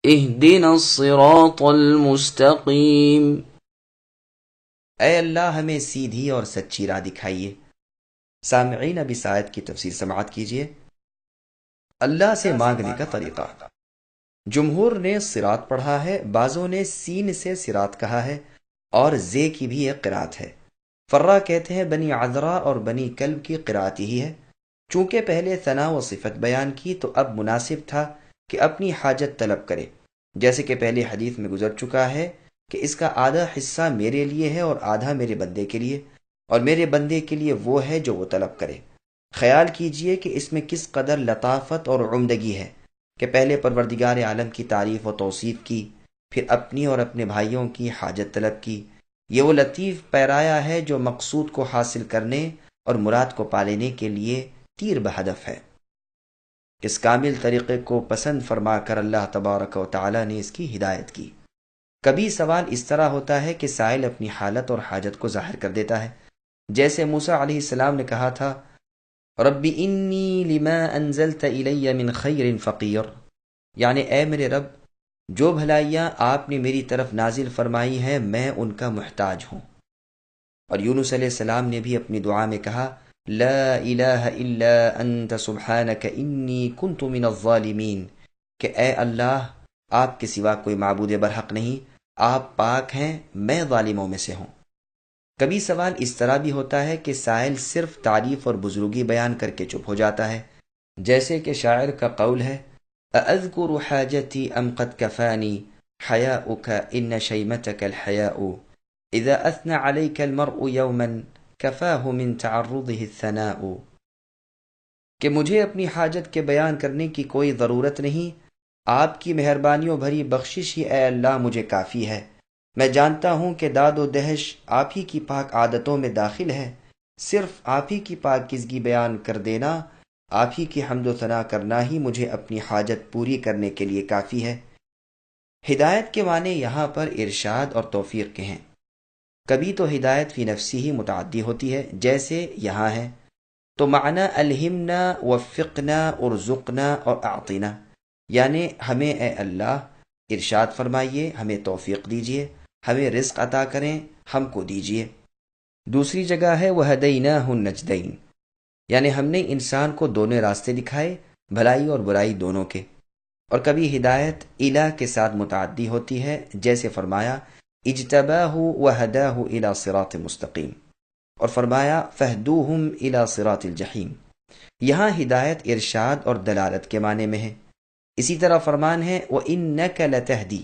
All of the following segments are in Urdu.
اهدنا الصراط المستقیم۔ اے اللہ ہمیں سیدھی اور سچی راہ دکھائیے۔ سامعین اب اس آیت کی تفسیر سماعت کیجیے۔ اللہ سے مانگنے کا طریقہ۔ جمہور نے صراط پڑھا ہے، بعضوں نے سین سے صراط کہا ہے، اور زے کی بھی ایک قرات ہے۔ فرا کہتے ہیں بنی عذرا اور بنی کلب کی قرات ہی ہے۔ چونکہ پہلے ثنا و صفت بیان کی تو اب مناسب تھا کہ اپنی حاجت طلب کرے، جیسے کہ پہلے حدیث میں گزر چکا ہے کہ اس کا آدھا حصہ میرے لیے ہے اور آدھا میرے بندے کے لیے، اور میرے بندے کے لیے وہ ہے جو وہ طلب کرے۔ خیال کیجئے کہ اس میں کس قدر لطافت اور عمدگی ہے کہ پہلے پروردگار عالم کی تعریف و توصیف کی، پھر اپنی اور اپنے بھائیوں کی حاجت طلب کی۔ یہ وہ لطیف پیرایا ہے جو مقصود کو حاصل کرنے اور مراد کو پالینے کے لیے تیر بہدف ہے۔ اس کامل طریقے کو پسند فرما کر اللہ تبارک و تعالی نے اس کی ہدایت کی۔ کبھی سوال اس طرح ہوتا ہے کہ سائل اپنی حالت اور حاجت کو ظاہر کر دیتا ہے، جیسے موسیٰ علیہ السلام نے کہا تھا رب انی لما انزلت الی من خیر فقیر، یعنی اے میرے رب جو بھلائیاں آپ نے میری طرف نازل فرمائی ہیں میں ان کا محتاج ہوں۔ اور یونس علیہ السلام نے بھی اپنی دعا میں کہا لا الہ الا انت سبحانک انی کنت من الظالمین، کہ اے اللہ آپ کے سوا کوئی معبود برحق نہیں، آپ پاک ہیں، میں ظالموں میں سے ہوں۔ کبھی سوال اس طرح بھی ہوتا ہے کہ سائل صرف تعریف اور بزرگی بیان کر کے چپ ہو جاتا ہے، جیسے کہ شاعر کا قول ہے اذکر حاجتی ام قد کفانی حیاؤک ان شیمتک الحیاء اذا اثنى علیک المرء یوما کفاہ من تعرضه الثناء، کہ مجھے اپنی حاجت کے بیان کرنے کی کوئی ضرورت نہیں، آپ کی مہربانیوں بھری بخشش ہی اے اللہ مجھے کافی ہے۔ میں جانتا ہوں کہ داد و دہش آپ ہی کی پاک عادتوں میں داخل ہے، صرف آپ ہی کی پاکیزگی بیان کر دینا، آپ ہی کی حمد و ثنا کرنا ہی مجھے اپنی حاجت پوری کرنے کے لیے کافی ہے۔ ہدایت کے معنی یہاں پر ارشاد اور توفیق کے ہیں۔ کبھی تو ہدایت فی نفسی ہی متعدی ہوتی ہے، جیسے یہاں ہے تو معنی الہمنا، وفقنا، ارزقنا اور اعطینا، یعنی ہمیں اے اللہ ارشاد فرمائیے، ہمیں توفیق دیجیے، ہمیں رزق عطا کریں، ہم کو دیجیے۔ دوسری جگہ ہے وہدیناہ النجدین، یعنی ہم نے انسان کو دونوں راستے دکھائے، بھلائی اور برائی دونوں کے۔ اور کبھی ہدایت الہ کے ساتھ متعدی ہوتی ہے، جیسے فرمایا اجتباہ وہداہ الی صراط مستقیم، اور فرمایا فہدوہم الی صراط الجحیم۔ یہاں ہدایت ارشاد اور دلالت کے معنی میں ہے۔ اسی طرح فرمان ہے وَإِنَّكَ لَتَهْدِي،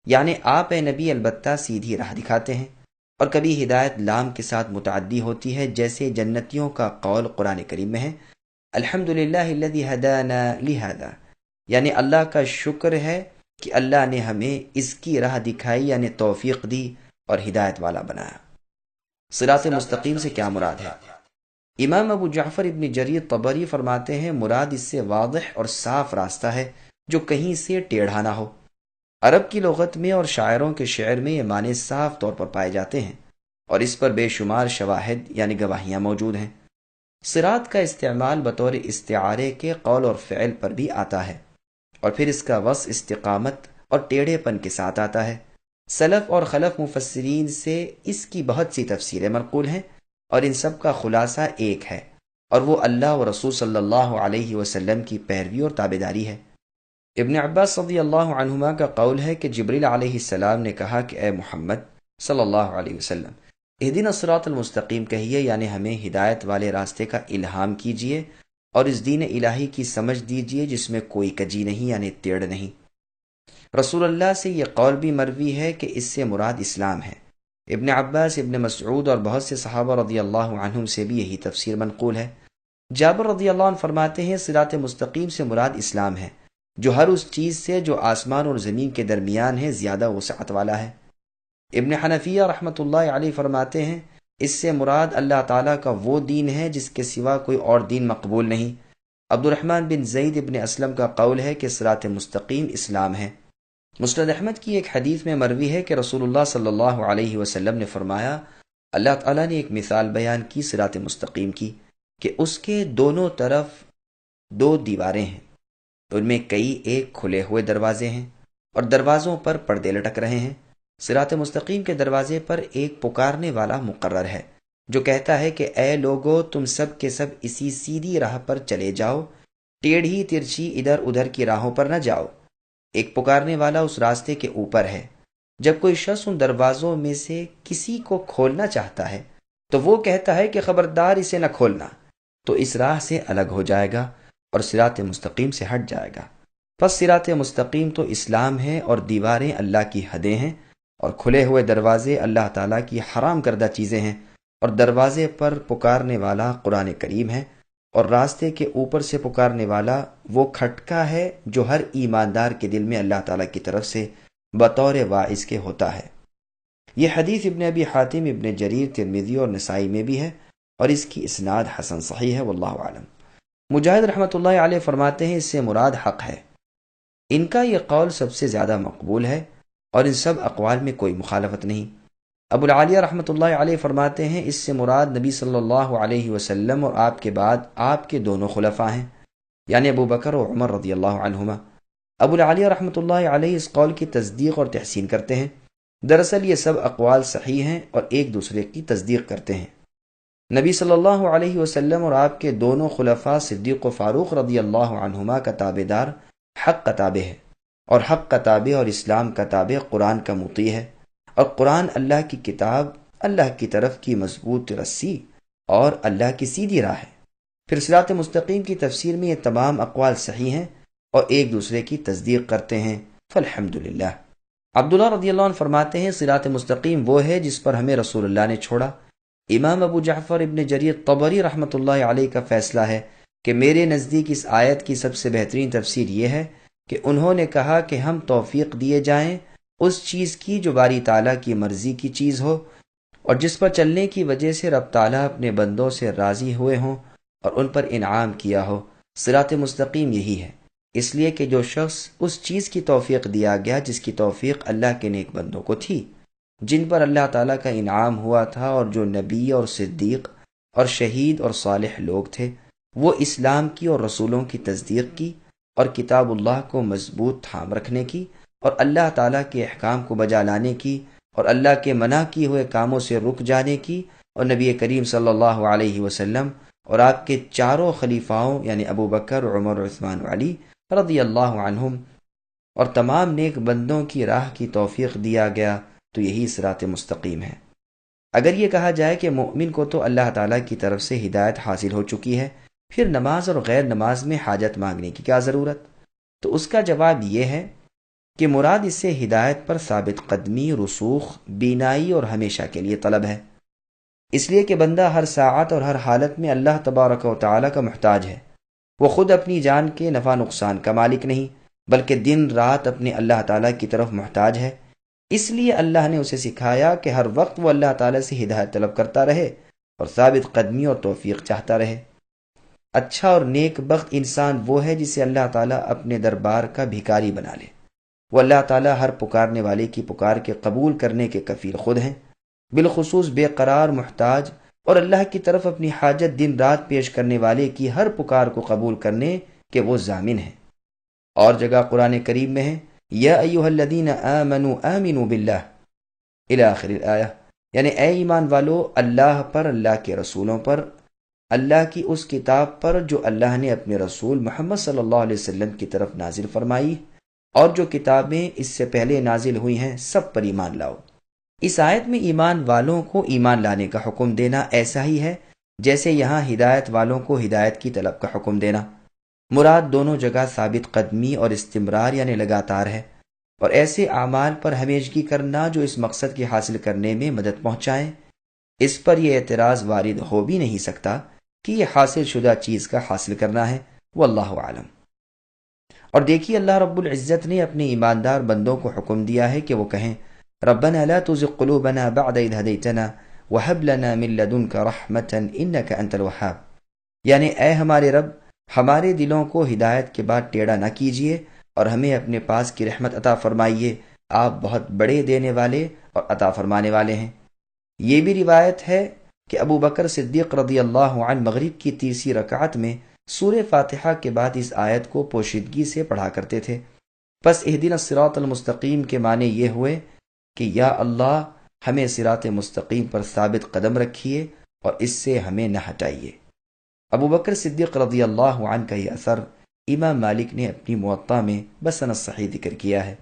یعنی آپ اے نبی البتہ سیدھی راہ دکھاتے ہیں۔ اور کبھی ہدایت لام کے ساتھ متعدی ہوتی ہے، جیسے جنتیوں کا قول قرآن کریم میں ہے الحمدللہ الذی ہدانا لہذا، یعنی اللہ کا شکر ہے کہ اللہ نے ہمیں اس کی راہ دکھائی، یعنی توفیق دی اور ہدایت والا بنایا۔ صراط مستقیم سے کیا مراد ہے؟ امام ابو جعفر ابن جریر طبری فرماتے ہیں مراد اس سے واضح اور صاف راستہ ہے جو کہیں سے ٹیڑھا نہ ہو۔ عرب کی لغت میں اور شاعروں کے شعر میں یہ معنی صاف طور پر پائے جاتے ہیں، اور اس پر بے شمار شواہد یعنی گواہیاں موجود ہیں۔ صراط کا استعمال بطور استعارے کے قول اور فعل پر بھی آتا ہے، اور پھر اس کا وصف استقامت اور ٹیڑھے پن کے ساتھ آتا ہے۔ سلف اور خلف مفسرین سے اس کی بہت سی تفسیریں منقول ہیں، اور ان سب کا خلاصہ ایک ہے، اور وہ اللہ و رسول صلی اللہ علیہ وسلم کی پیروی اور تابعداری ہے۔ ابن عباس رضی اللہ عنہما کا قول ہے کہ جبریل علیہ السلام نے کہا کہ اے محمد صلی اللہ علیہ وسلم اہدنا الصراط المستقیم کہیے، یعنی ہمیں ہدایت والے راستے کا الہام کیجیے اور اس دین الہی کی سمجھ دیجیے جس میں کوئی کجی نہیں، یعنی ٹیڑھ نہیں۔ رسول اللہ سے یہ قول بھی مروی ہے کہ اس سے مراد اسلام ہے۔ ابن عباس، ابن مسعود اور بہت سے صحابہ رضی اللہ عنہم سے بھی یہی تفسیر منقول ہے۔ جابر رضی اللہ عنہ فرماتے ہیں صراط مستقیم سے مراد اسلام ہے، جو ہر اس چیز سے جو آسمان اور زمین کے درمیان ہے زیادہ وسعت والا ہے۔ ابن حنفیہ رحمۃ اللہ علیہ فرماتے ہیں اس سے مراد اللہ تعالیٰ کا وہ دین ہے جس کے سوا کوئی اور دین مقبول نہیں۔ عبد الرحمن بن زید ابن اسلم کا قول ہے کہ صراط مستقیم اسلام ہے۔ مسند احمد کی ایک حدیث میں مروی ہے کہ رسول اللہ صلی اللہ علیہ وسلم نے فرمایا اللہ تعالیٰ نے ایک مثال بیان کی صراط مستقیم کی کہ اس کے دونوں طرف دو دیواریں ہیں، ان میں کئی ایک کھلے ہوئے دروازے ہیں، اور دروازوں پر پردے لٹک رہے ہیں۔ صراط مستقیم کے دروازے پر ایک پکارنے والا مقرر ہے جو کہتا ہے کہ اے لوگو، تم سب کے سب اسی سیدھی راہ پر چلے جاؤ، ٹیڑھی ترچھی ادھر ادھر کی راہوں پر نہ جاؤ۔ ایک پکارنے والا اس راستے کے اوپر ہے۔ جب کوئی شخص ان دروازوں میں سے کسی کو کھولنا چاہتا ہے تو وہ کہتا ہے کہ خبردار اسے نہ کھولنا، تو اس راہ سے الگ ہو جائے گا اور صراط مستقیم سے ہٹ جائے گا۔ پس صراط مستقیم تو اسلام ہے اور دیواریں اللہ کی حدیں ہیں، اور کھلے ہوئے دروازے اللہ تعالیٰ کی حرام کردہ چیزیں ہیں، اور دروازے پر پکارنے والا قرآن کریم ہے، اور راستے کے اوپر سے پکارنے والا وہ کھٹکا ہے جو ہر ایماندار کے دل میں اللہ تعالیٰ کی طرف سے بطور واعظ کے ہوتا ہے۔ یہ حدیث ابن ابی حاتم، ابن جریر، ترمذی اور نسائی میں بھی ہے، اور اس کی اسناد حسن صحیح ہے، واللہ اعلم۔ مجاہد رحمۃ اللہ علیہ فرماتے ہیں اس سے مراد حق ہے۔ ان کا یہ قول سب سے زیادہ مقبول ہے اور ان سب اقوال میں کوئی مخالفت نہیں۔ ابو العالیہ رحمۃ اللہ علیہ فرماتے ہیں اس سے مراد نبی صلی اللہ علیہ وسلم اور آپ کے بعد آپ کے دونوں خلفاء ہیں، یعنی ابو بکر و عمر رضی اللہ عنہما۔ ابو العالیہ رحمۃ اللہ علیہ اس قول کی تصدیق اور تحسین کرتے ہیں۔ دراصل یہ سب اقوال صحیح ہیں اور ایک دوسرے کی تصدیق کرتے ہیں۔ نبی صلی اللہ علیہ وسلم اور آپ کے دونوں خلفاء صدیق و فاروق رضی اللہ عنہما کا تابع دار حق کا تابع ہے، اور حق کا تابع اور اسلام کا تابع قرآن کا مطیع ہے، اور قرآن اللہ کی کتاب، اللہ کی طرف کی مضبوط رسی اور اللہ کی سیدھی راہ ہے۔ پھر صراط مستقیم کی تفسیر میں یہ تمام اقوال صحیح ہیں اور ایک دوسرے کی تصدیق کرتے ہیں، فالحمدللہ۔ عبداللہ رضی اللہ عنہ فرماتے ہیں صراط مستقیم وہ ہے جس پر ہمیں رسول اللہ نے چھوڑا۔ امام ابو جعفر ابن جریر طبری رحمۃ اللہ علیہ کا فیصلہ ہے کہ میرے نزدیک اس آیت کی سب سے بہترین تفسیر یہ ہے کہ انہوں نے کہا کہ ہم توفیق دیے جائیں اس چیز کی جو باری تعالیٰ کی مرضی کی چیز ہو اور جس پر چلنے کی وجہ سے رب تعالیٰ اپنے بندوں سے راضی ہوئے ہوں اور ان پر انعام کیا ہو۔ صراط مستقیم یہی ہے، اس لیے کہ جو شخص اس چیز کی توفیق دیا گیا جس کی توفیق اللہ کے نیک بندوں کو تھی، جن پر اللہ تعالیٰ کا انعام ہوا تھا، اور جو نبی اور صدیق اور شہید اور صالح لوگ تھے، وہ اسلام کی اور رسولوں کی تصدیق کی اور کتاب اللہ کو مضبوط تھام رکھنے کی اور اللہ تعالیٰ کے احکام کو بجا لانے کی اور اللہ کے منع کیے ہوئے کاموں سے رک جانے کی، اور نبی کریم صلی اللہ علیہ وسلم اور آپ کے چاروں خلیفاؤں یعنی ابو بکر، عمر، عثمان و علی رضی اللہ عنہم اور تمام نیک بندوں کی راہ کی توفیق دیا گیا، تو یہی صراط مستقیم ہے۔ اگر یہ کہا جائے کہ مومن کو تو اللہ تعالیٰ کی طرف سے ہدایت حاصل ہو چکی ہے، پھر نماز اور غیر نماز میں حاجت مانگنے کی کیا ضرورت؟ تو اس کا جواب یہ ہے کہ مراد اس سے ہدایت پر ثابت قدمی، رسوخ، بینائی اور ہمیشہ کے لیے طلب ہے، اس لیے کہ بندہ ہر ساعت اور ہر حالت میں اللہ تبارک و تعالیٰ کا محتاج ہے۔ وہ خود اپنی جان کے نفع نقصان کا مالک نہیں، بلکہ دن رات اپنے اللہ تعالیٰ کی طرف محتاج ہے۔ اس لیے اللہ نے اسے سکھایا کہ ہر وقت وہ اللہ تعالیٰ سے ہدایت طلب کرتا رہے اور ثابت قدمی اور توفیق چاہتا رہے۔ اچھا اور نیک بخت انسان وہ ہے جسے اللہ تعالیٰ اپنے دربار کا بھکاری بنا لے۔ وہ اللہ تعالیٰ ہر پکارنے والے کی پکار کے قبول کرنے کے کفیل خود ہیں، بالخصوص بے قرار محتاج اور اللہ کی طرف اپنی حاجت دن رات پیش کرنے والے کی ہر پکار کو قبول کرنے کے وہ ضامن ہیں۔ اور جگہ قرآن کریم میں ہے یا ایھا الذین آمنوا آمنوا باللہ الی آخر الآیہ، یعنی اے ایمان والو، اللہ پر، اللہ کے رسولوں پر، اللہ کی اس کتاب پر جو اللہ نے اپنے رسول محمد صلی اللہ علیہ وسلم کی طرف نازل فرمائی، اور جو کتابیں اس سے پہلے نازل ہوئی ہیں سب پر ایمان لاؤ۔ اس آیت میں ایمان والوں کو ایمان لانے کا حکم دینا ایسا ہی ہے جیسے یہاں ہدایت والوں کو ہدایت کی طلب کا حکم دینا۔ مراد دونوں جگہ ثابت قدمی اور استمرار یعنی لگاتار ہے، اور ایسے اعمال پر ہمیشگی کرنا جو اس مقصد کے حاصل کرنے میں مدد پہنچائیں۔ اس پر یہ اعتراض وارد ہو بھی نہیں سکتا کہ یہ حاصل شدہ چیز کا حاصل کرنا ہے، واللہ اعلم۔ اور دیکھیے اللہ رب العزت نے اپنے ایماندار بندوں کو حکم دیا ہے کہ وہ کہیں ربنا لا تزغ قلوبنا بعد اذ هديتنا وهب لنا من لدنك رحمة انك انت الوهاب، یعنی اے ہمارے رب، ہمارے دلوں کو ہدایت کے بعد ٹیڑھا نہ کیجیے اور ہمیں اپنے پاس کی رحمت عطا فرمائیے، آپ بہت بڑے دینے والے اور عطا فرمانے والے ہیں۔ یہ بھی روایت ہے کہ ابو بکر صدیق رضی اللہ عنہ مغرب کی تیسری رکعت میں سورہ فاتحہ کے بعد اس آیت کو پوشیدگی سے پڑھا کرتے تھے، پس اہدنا الصراط المستقیم کے معنی یہ ہوئے کہ یا اللہ ہمیں صراط مستقیم پر ثابت قدم رکھیے اور اس سے ہمیں نہ ہٹائیے۔ ابو بکر صدیق رضی اللہ عنہ کا یہ اثر امام مالک نے اپنی موطا میں بسند صحیح ذکر کیا ہے۔